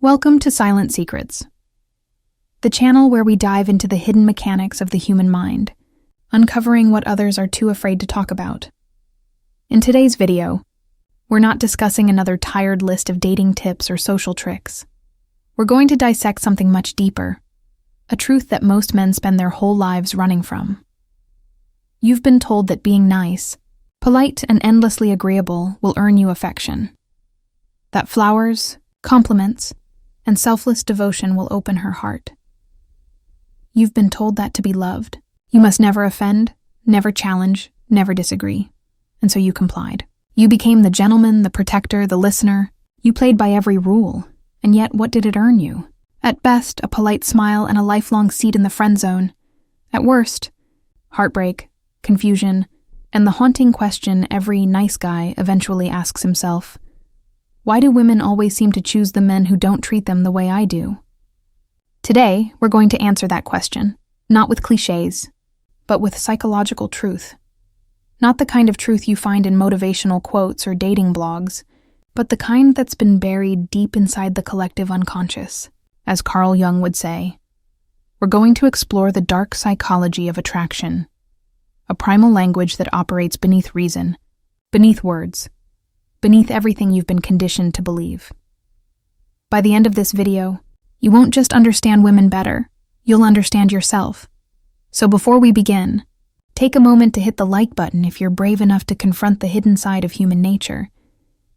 Welcome to Silent Secrets, the channel where we dive into the hidden mechanics of the human mind, uncovering what others are too afraid to talk about. In today's video, we're not discussing another tired list of dating tips or social tricks. We're going to dissect something much deeper, a truth that most men spend their whole lives running from. You've been told that being nice, polite, and endlessly agreeable will earn you affection. That flowers, compliments, and selfless devotion will open her heart. You've been told that to be loved, you must never offend, never challenge, never disagree. And so you complied. You became the gentleman, the protector, the listener. You played by every rule. And yet, what did it earn you? At best, a polite smile and a lifelong seat in the friend zone. At worst, heartbreak, confusion, and the haunting question every nice guy eventually asks himself: why do women always seem to choose the men who don't treat them the way I do? Today, we're going to answer that question, not with cliches, but with psychological truth. Not the kind of truth you find in motivational quotes or dating blogs, but the kind that's been buried deep inside the collective unconscious. As Carl Jung would say, we're going to explore the dark psychology of attraction, a primal language that operates beneath reason, beneath words, beneath everything you've been conditioned to believe. By the end of this video, you won't just understand women better, you'll understand yourself. So before we begin, take a moment to hit the like button if you're brave enough to confront the hidden side of human nature.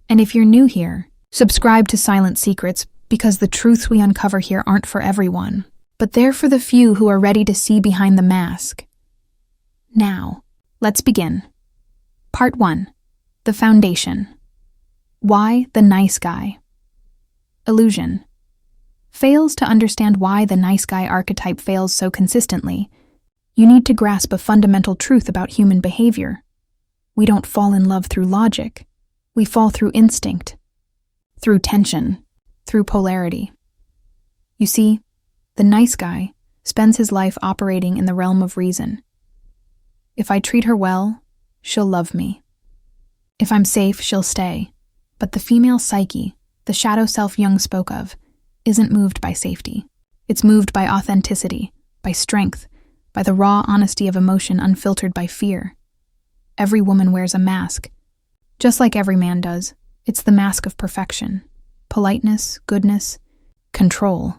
And if you're new here, subscribe to Silent Secrets, because the truths we uncover here aren't for everyone, but they're for the few who are ready to see behind the mask. Now, let's begin. Part 1. The Foundation. Why the nice guy? Illusion. Fails to understand why the nice guy archetype fails so consistently. You need to grasp a fundamental truth about human behavior. We don't fall in love through logic. We fall through instinct, through tension, through polarity. You see, the nice guy spends his life operating in the realm of reason. If I treat her well, she'll love me. If I'm safe, she'll stay. But the female psyche, the shadow self Jung spoke of, isn't moved by safety. It's moved by authenticity, by strength, by the raw honesty of emotion unfiltered by fear. Every woman wears a mask, just like every man does. It's the mask of perfection, politeness, goodness, control.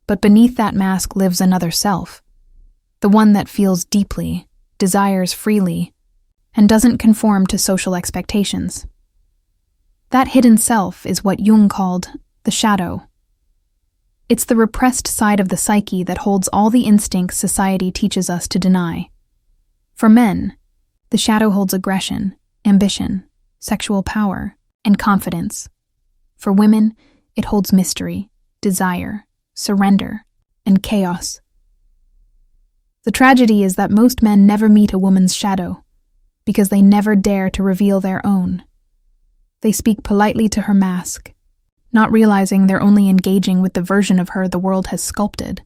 But beneath that mask lives another self, the one that feels deeply, desires freely, and doesn't conform to social expectations. That hidden self is what Jung called the shadow. It's the repressed side of the psyche that holds all the instincts society teaches us to deny. For men, the shadow holds aggression, ambition, sexual power, and confidence. For women, it holds mystery, desire, surrender, and chaos. The tragedy is that most men never meet a woman's shadow, because they never dare to reveal their own. They speak politely to her mask, not realizing they're only engaging with the version of her the world has sculpted.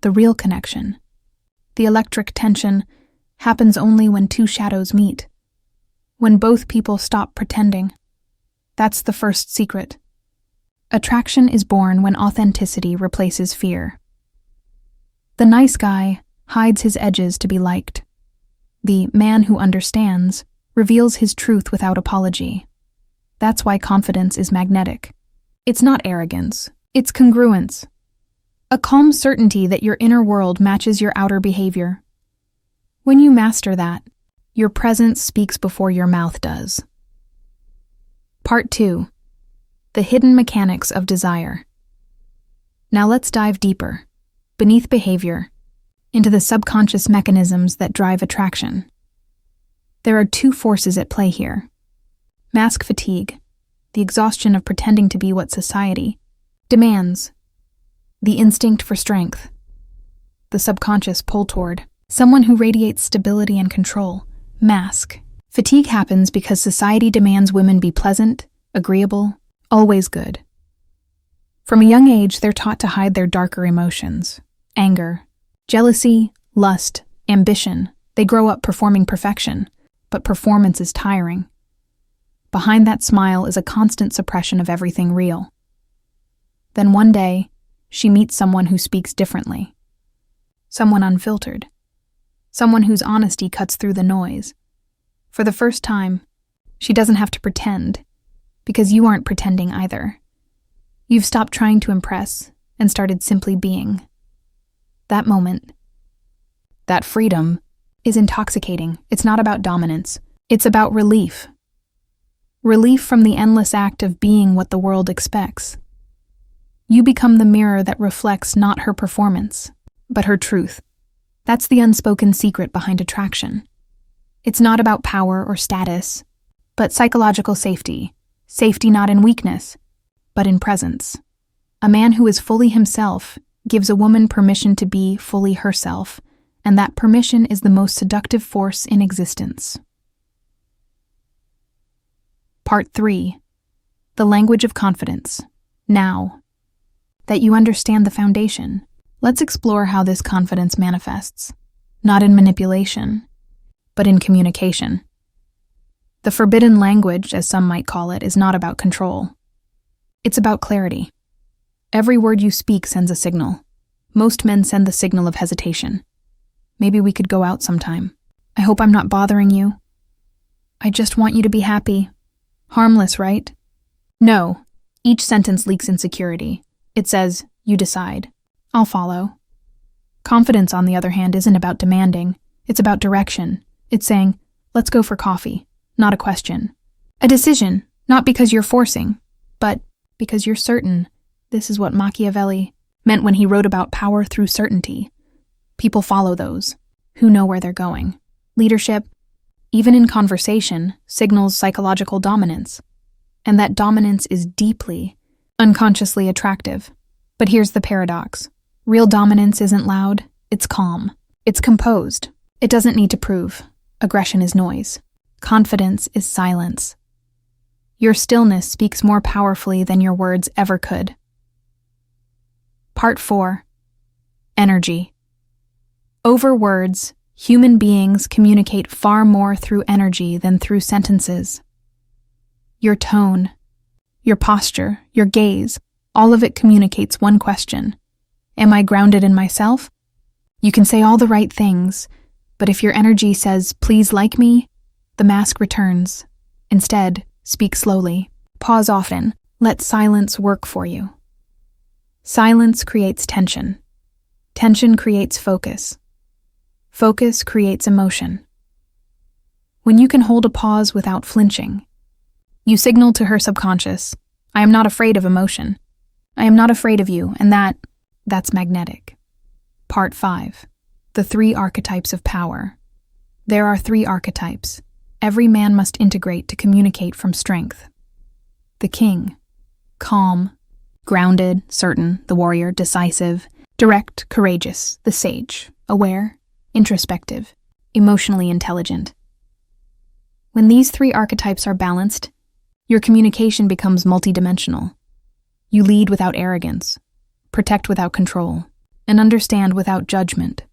The real connection, the electric tension, happens only when two shadows meet, when both people stop pretending. That's the first secret. Attraction is born when authenticity replaces fear. The nice guy hides his edges to be liked. The man who understands reveals his truth without apology. That's why confidence is magnetic. It's not arrogance, it's congruence. A calm certainty that your inner world matches your outer behavior. When you master that, your presence speaks before your mouth does. Part 2. The hidden mechanics of desire. Now let's dive deeper, beneath behavior, into the subconscious mechanisms that drive attraction. There are two forces at play here. Mask fatigue, the exhaustion of pretending to be what society demands. The instinct for strength, the subconscious pull toward someone who radiates stability and control. Mask. Fatigue happens because society demands women be pleasant, agreeable, always good. From a young age, they're taught to hide their darker emotions: anger, jealousy, lust, ambition. They grow up performing perfection, but performance is tiring. Behind that smile is a constant suppression of everything real. Then one day, she meets someone who speaks differently. Someone unfiltered. Someone whose honesty cuts through the noise. For the first time, she doesn't have to pretend, because you aren't pretending either. You've stopped trying to impress and started simply being. That moment, that freedom, is intoxicating. It's not about dominance. It's about relief. Relief from the endless act of being what the world expects. You become the mirror that reflects not her performance, but her truth. That's the unspoken secret behind attraction. It's not about power or status, but psychological safety. Safety not in weakness, but in presence. A man who is fully himself gives a woman permission to be fully herself, and that permission is the most seductive force in existence. Part 3. The language of confidence. Now that you understand the foundation, let's explore how this confidence manifests, not in manipulation, but in communication. The forbidden language, as some might call it, is not about control. It's about clarity. Every word you speak sends a signal. Most men send the signal of hesitation. Maybe we could go out sometime. I hope I'm not bothering you. I just want you to be happy. Harmless, right? No. Each sentence leaks insecurity. It says, you decide. I'll follow. Confidence, on the other hand, isn't about demanding. It's about direction. It's saying, let's go for coffee. Not a question. A decision, not because you're forcing, but because you're certain. This is what Machiavelli meant when he wrote about power through certainty. People follow those who know where they're going. Leadership, even in conversation, signals psychological dominance. And that dominance is deeply, unconsciously attractive. But here's the paradox. Real dominance isn't loud, it's calm. It's composed. It doesn't need to prove. Aggression is noise. Confidence is silence. Your stillness speaks more powerfully than your words ever could. Part 4. Energy. Over words, human beings communicate far more through energy than through sentences. Your tone, your posture, your gaze, all of it communicates one question. Am I grounded in myself? You can say all the right things, but if your energy says, please like me, the mask returns. Instead, speak slowly. Pause often. Let silence work for you. Silence creates tension. Tension creates focus. Focus creates emotion. When you can hold a pause without flinching, you signal to her subconscious, I am not afraid of emotion. I am not afraid of you, and that's magnetic. Part 5. The 3 archetypes of power. There are 3 archetypes. Every man must integrate to communicate from strength. The king. Calm, grounded, certain, the warrior, decisive, direct, courageous, the sage, aware, introspective, emotionally intelligent. When these 3 archetypes are balanced, your communication becomes multidimensional. You lead without arrogance, protect without control, and understand without judgment.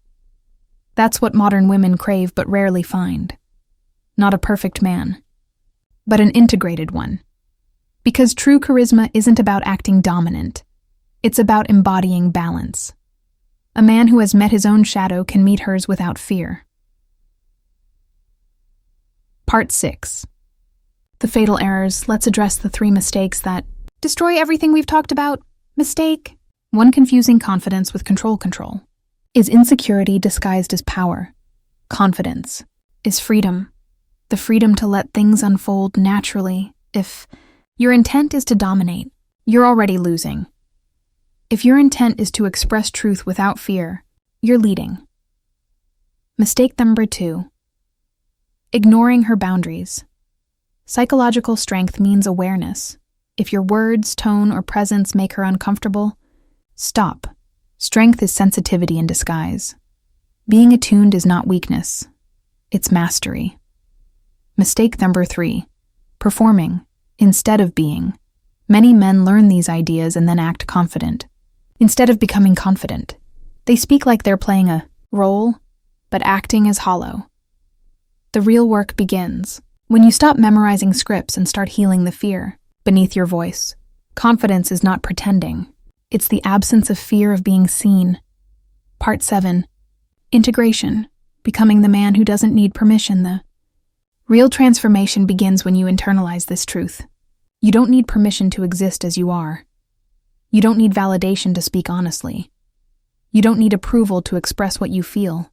That's what modern women crave but rarely find. Not a perfect man, but an integrated one. Because true charisma isn't about acting dominant. It's about embodying balance. A man who has met his own shadow can meet hers without fear. Part 6. The fatal errors. Let's address the 3 mistakes that destroy everything we've talked about. Mistake. 1. Confusing confidence with control. Is insecurity disguised as power? Confidence is freedom. The freedom to let things unfold naturally. If your intent is to dominate, you're already losing. If your intent is to express truth without fear, you're leading. Mistake number 2. Ignoring her boundaries. Psychological strength means awareness. If your words, tone, or presence make her uncomfortable, stop. Strength is sensitivity in disguise. Being attuned is not weakness. It's mastery. Mistake number 3. Performing instead of being. Many men learn these ideas and then act confident. Instead of becoming confident, they speak like they're playing a role, but acting is hollow. The real work begins when you stop memorizing scripts and start healing the fear beneath your voice. Confidence is not pretending. It's the absence of fear of being seen. Part 7. Integration. Becoming the man who doesn't need permission. The real transformation begins when you internalize this truth. You don't need permission to exist as you are. You don't need validation to speak honestly. You don't need approval to express what you feel.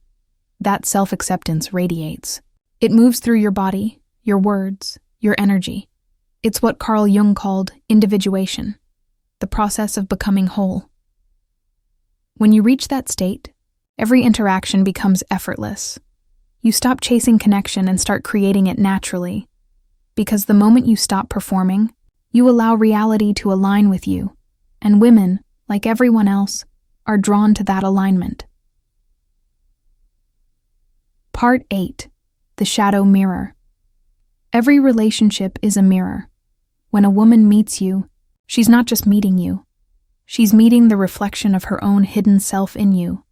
That self-acceptance radiates. It moves through your body, your words, your energy. It's what Carl Jung called individuation, the process of becoming whole. When you reach that state, every interaction becomes effortless. You stop chasing connection and start creating it naturally. Because the moment you stop performing, you allow reality to align with you, and women, like everyone else, are drawn to that alignment. Part 8. The Shadow Mirror. Every relationship is a mirror. When a woman meets you, she's not just meeting you. She's meeting the reflection of her own hidden self in you.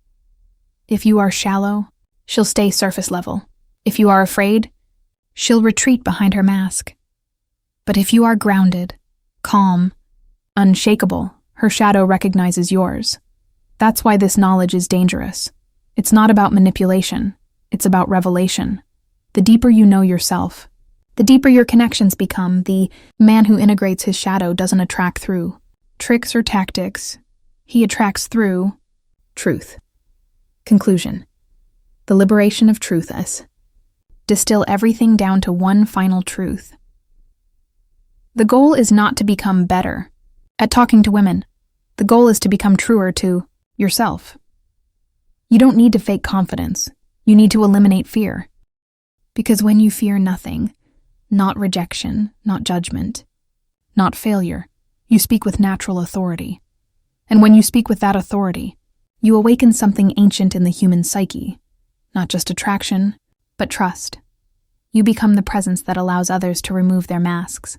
If you are shallow, she'll stay surface level. If you are afraid, she'll retreat behind her mask. But if you are grounded, calm, unshakable, her shadow recognizes yours. That's why this knowledge is dangerous. It's not about manipulation. It's about revelation. The deeper you know yourself, the deeper your connections become. The man who integrates his shadow doesn't attract through tricks or tactics. He attracts through truth. Conclusion. The liberation of truth is. Distill everything down to one final truth. The goal is not to become better at talking to women. The goal is to become truer to yourself. You don't need to fake confidence. You need to eliminate fear. Because when you fear nothing, not rejection, not judgment, not failure, you speak with natural authority. And when you speak with that authority, you awaken something ancient in the human psyche, not just attraction, but trust. You become the presence that allows others to remove their masks.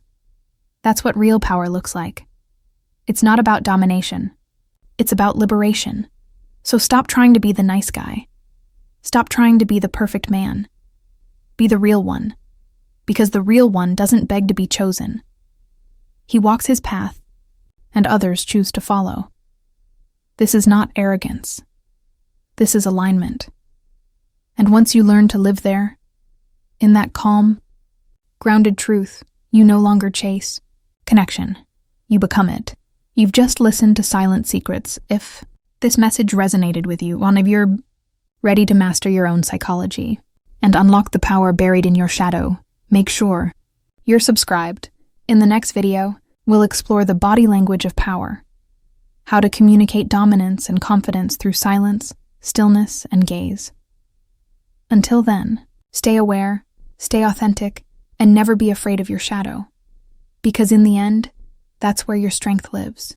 That's what real power looks like. It's not about domination. It's about liberation. So stop trying to be the nice guy. Stop trying to be the perfect man. Be the real one. Because the real one doesn't beg to be chosen. He walks his path, and others choose to follow. This is not arrogance. This is alignment. And once you learn to live there, in that calm, grounded truth, you no longer chase connection. You become it. You've just listened to Silent Secrets. If this message resonated with you, if you're ready to master your own psychology and unlock the power buried in your shadow, make sure you're subscribed. In the next video, we'll explore the body language of power, how to communicate dominance and confidence through silence, stillness, and gaze. Until then, stay aware, stay authentic, and never be afraid of your shadow. Because in the end, that's where your strength lives.